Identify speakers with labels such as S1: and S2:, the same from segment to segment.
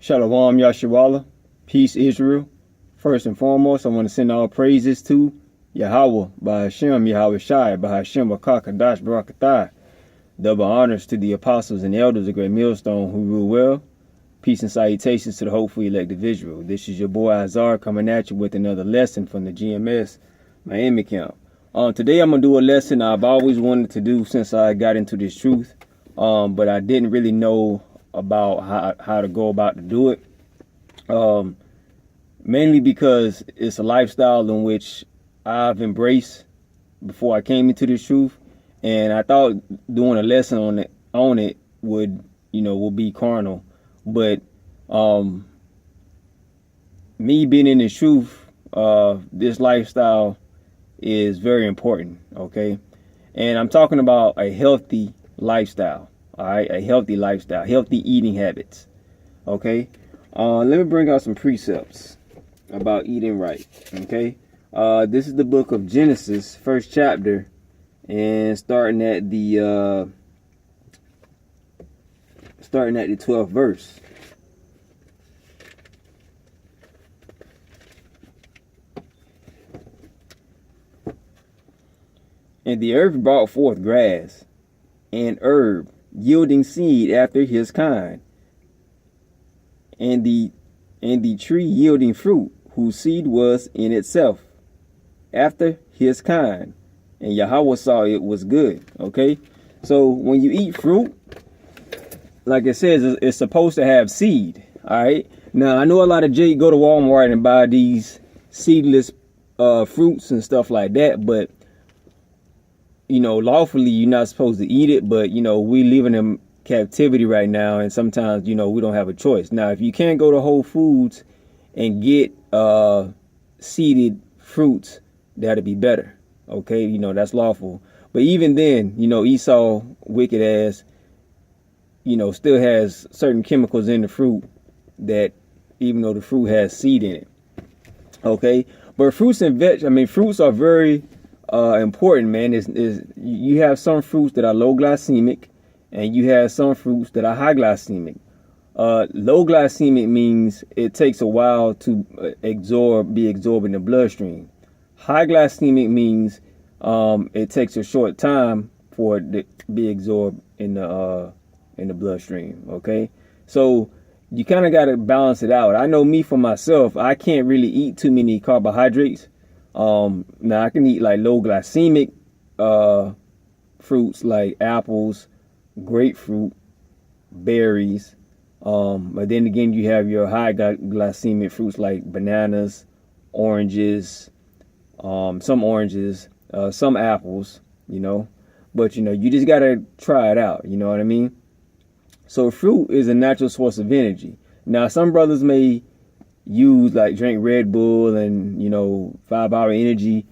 S1: Shalom Yasharallah, peace Israel. First and foremost, I want to send all praises to Yahweh, by Hashem, Yahweh Shai, by Hashem, Kadash, Barakatai. Double honors to the apostles and elders of Great Millstone who rule well. Peace and salutations to the hopeful elect of Israel. This is your boy Azar coming at you with another lesson from the GMS Miami camp. Today I'm going to do a lesson I've always wanted to do since I got into this truth, but I didn't really know about how to go about to do it. Mainly because it's a lifestyle in which I've embraced before I came into this truth, and I thought doing a lesson on it would be carnal. But me being in the truth, this lifestyle is very important, okay? And I'm talking about a healthy lifestyle, all right? A healthy lifestyle, healthy eating habits, okay? Let me bring out some precepts about eating right, okay? This is the book of Genesis, first chapter, and starting at the 12th verse. And the earth brought forth grass and herb, yielding seed after his kind, and the tree yielding fruit, whose seed was in itself after his kind. And Yahweh saw it was good. Okay, so when you eat fruit, like it says, it's supposed to have seed. All right. Now I know a lot of Jake go to Walmart and buy these seedless fruits and stuff like that, but lawfully you're not supposed to eat it. But we living in captivity right now, and sometimes we don't have a choice. Now, if you can't go to Whole Foods and get seeded fruits, that'd be better. Okay, that's lawful. But even then, Esau, wicked ass, still has certain chemicals in the fruit that, even though the fruit has seed in it. Okay, but fruits are very important, man. You have some fruits that are low glycemic, and you have some fruits that are high glycemic. Low glycemic means it takes a while to be absorbed in the bloodstream. High glycemic means it takes a short time for it to be absorbed in the bloodstream. Okay, so you kind of got to balance it out. I know me for myself, I can't really eat too many carbohydrates. Now I can eat like low glycemic fruits like apples, grapefruit, berries. But then again, you have your high glycemic fruits like bananas, oranges, some oranges, some apples, but you just gotta try it out. You know what I mean? So fruit is a natural source of energy. Now, some brothers may drink Red Bull and 5-hour energy.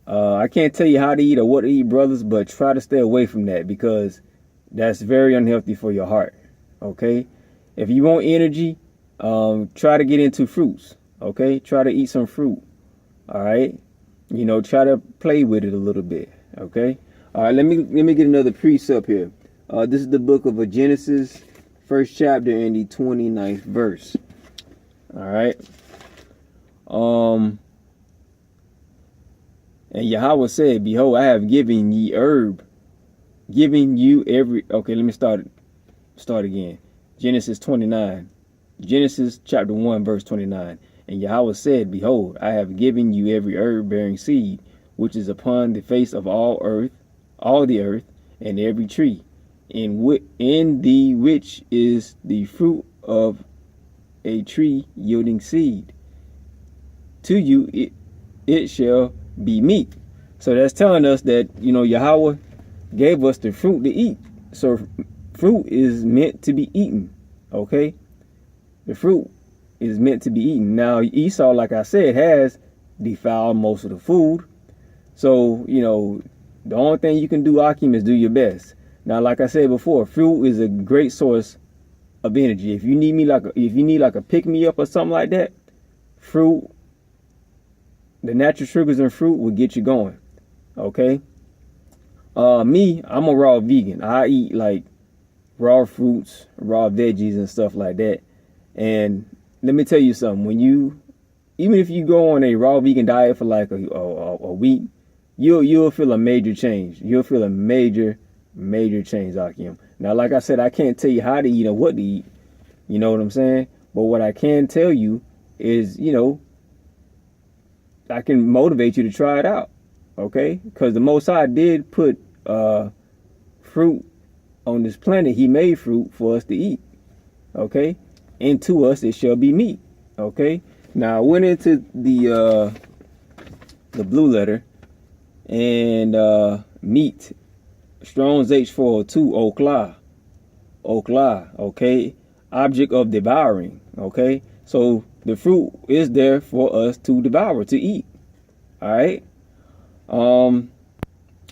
S1: I can't tell you how to eat or what to eat, brothers, but try to stay away from that, because that's very unhealthy for your heart. Okay, if you want energy, try to get into fruits. Okay, try to eat some fruit. All right, try to play with it a little bit. Okay, all right. Let me get another precept here. This is the book of Genesis, first chapter, and the 29th verse. All right. And Yahweh said, "Behold, I have given ye herb, giving you every." Okay, let me start again. Genesis 29, Genesis chapter 1, verse 29. And Yahweh said, "Behold, I have given you every herb bearing seed, which is upon the face of all the earth, and every tree, in the which is the fruit of a tree yielding seed. To you it shall be meat." So that's telling us that Yahweh gave us the fruit to eat. So fruit is meant to be eaten. Okay, the fruit is meant to be eaten. Now Esau, like I said, has defiled most of the food. So the only thing you can do, Akim, is do your best. Now, like I said before, fruit is a great source of energy. If you need like a pick me up or something like that, fruit, the natural sugars in fruit will get you going. Okay. Me, I'm a raw vegan. I eat like raw fruits, raw veggies and stuff like that. And let me tell you something. Even if you go on a raw vegan diet for like a week, you'll feel a major change. You'll feel a major change, Akim. Now, like I said, I can't tell you how to eat or what to eat. You know what I'm saying? But what I can tell you is, I can motivate you to try it out. Okay? Because the Most High did put fruit on this planet. He made fruit for us to eat. Okay? And to us it shall be meat. Okay? Now I went into the blue letter and meat. Strong's H402 Okla, okay? Object of devouring, okay? So the fruit is there for us to devour, to eat. All right? Now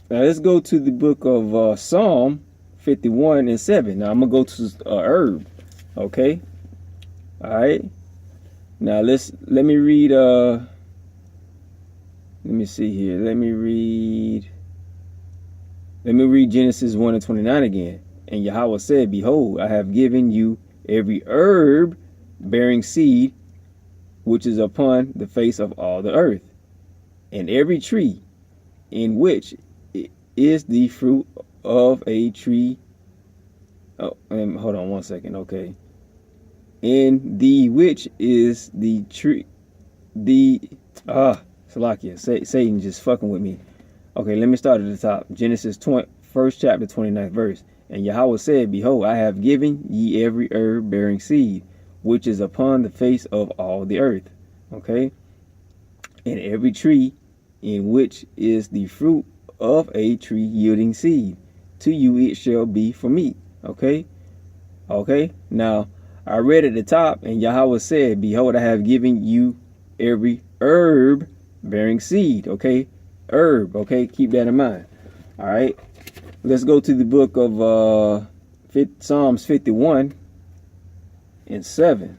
S1: let's go to the book of Psalm 51:7. Now I'm going to go to herb, okay? All right? Now let me read let me see here. Let me read Genesis 1:29 again. And Yahweh said, behold, I have given you every herb bearing seed which is upon the face of all the earth, and every tree in which is the fruit of a tree. Oh, hold on one second. Okay. In the which is the tree, Salakia, Satan just fucking with me. Okay, let me start at the top. Genesis 1st chapter 29th verse. And Yahweh said, behold, I have given ye every herb bearing seed, which is upon the face of all the earth. Okay. And every tree in which is the fruit of a tree yielding seed, to you it shall be for meat. Okay. Okay. Now, I read at the top, and Yahweh said, behold, I have given you every herb bearing seed. Okay. Herb. Okay. Keep that in mind. All right. Let's go to the book of Psalms 51:7.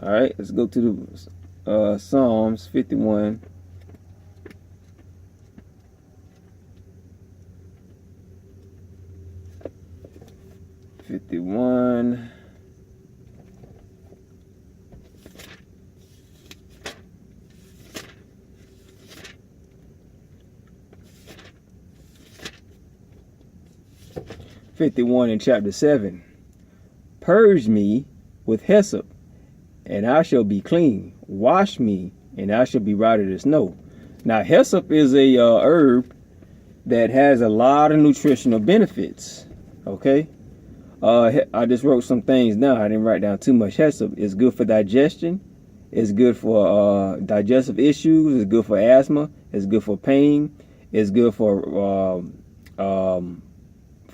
S1: All right. Let's go to the Psalms 51. In chapter 7. Purge me with hyssop, and I shall be clean. Wash me, and I shall be whiter than snow. Now, hyssop is a herb that has a lot of nutritional benefits. Okay. I just wrote some things down. I didn't write down too much. Hyssop is good for digestion. It's good for digestive issues. It's good for asthma. It's good for pain. It's good for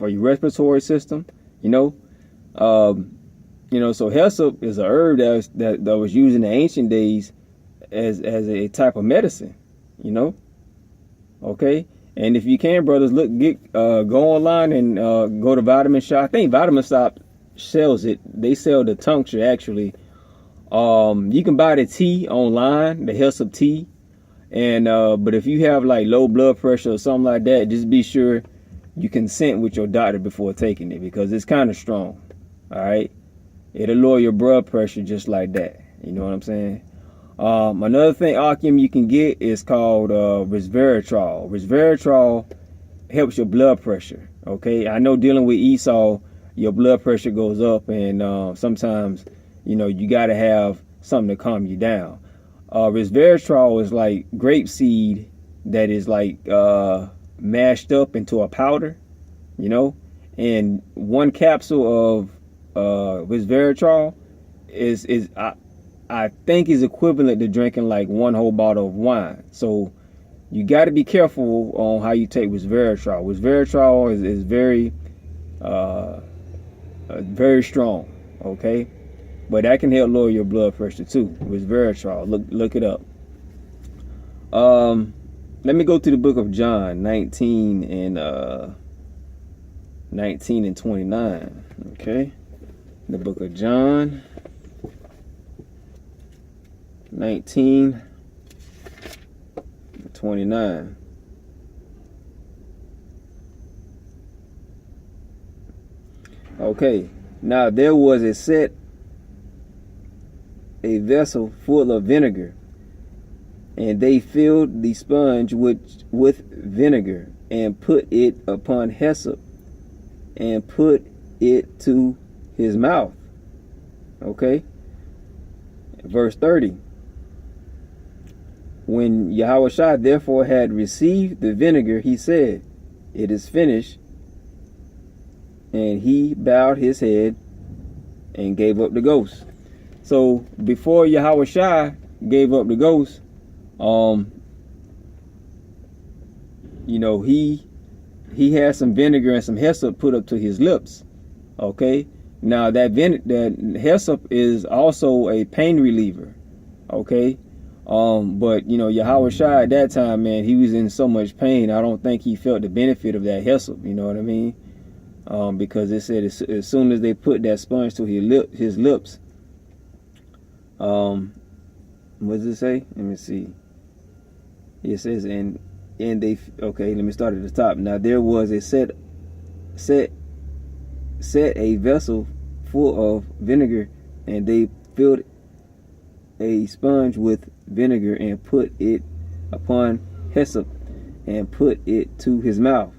S1: your respiratory system. So hyssop is a herb that was used in the ancient days as a type of medicine. Okay. And if you can, brothers, go online and go to Vitamin Shop. I think Vitamin Shop sells it. They sell the tincture, actually. You can buy the tea online, the hyssop tea. And but if you have like low blood pressure or something like that, just be sure you consent with your doctor before taking it, because it's kind of strong. All right. It'll lower your blood pressure just like that. You know what I'm saying? Another thing, Akim, you can get is called resveratrol. Resveratrol helps your blood pressure. Okay, I know dealing with Esau, your blood pressure goes up, and sometimes you got to have something to calm you down. Resveratrol is like grapeseed that is like mashed up into a powder, and one capsule of resveratrol is I think is equivalent to drinking like one whole bottle of wine. So you got to be careful on how you take resveratrol. Resveratrol is very, very strong. Okay, but that can help lower your blood pressure too. Resveratrol, look it up. Let me go to the book of John 19 and 29. Okay, the book of John 19:29. Okay, now there was a set a vessel full of vinegar, and they filled the sponge with vinegar, and put it upon hyssop, and put it to his mouth. Okay. Verse 30. When Yahushua therefore had received the vinegar, he said, "It is finished." And he bowed his head and gave up the ghost. So before Yahushua gave up the ghost, he had some vinegar and some hyssop put up to his lips. Okay. Now that hyssop is also a pain reliever. Okay. But Yahushua at that time, man, he was in so much pain. I don't think he felt the benefit of that hyssop. You know what I mean? Because it said as soon as they put that sponge to his lips, what does it say? Let me see. It says, and they, okay, let me start at the top. Now there was a set a vessel full of vinegar, and they filled a sponge with vinegar, and put it upon hyssop, and put it to his mouth.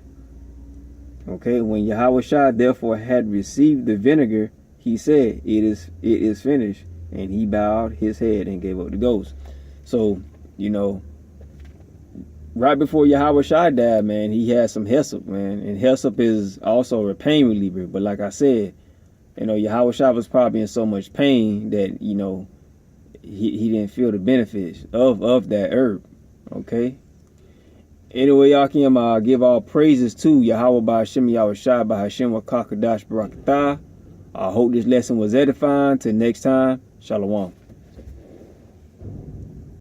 S1: Okay, when Yahushua therefore had received the vinegar, he said, it is finished, and he bowed his head and gave up the ghost. So, right before Yahushua died, man, he had some hyssop, man, and hyssop is also a pain reliever. But like I said, Yahushua was probably in so much pain that he didn't feel the benefits of that herb. Okay. Anyway, Yakim, give all praises to Yahweh by Hashem Yahushua by Hashem Wakakadash Barakatah. I hope this lesson was edifying. Till next time, Shalom.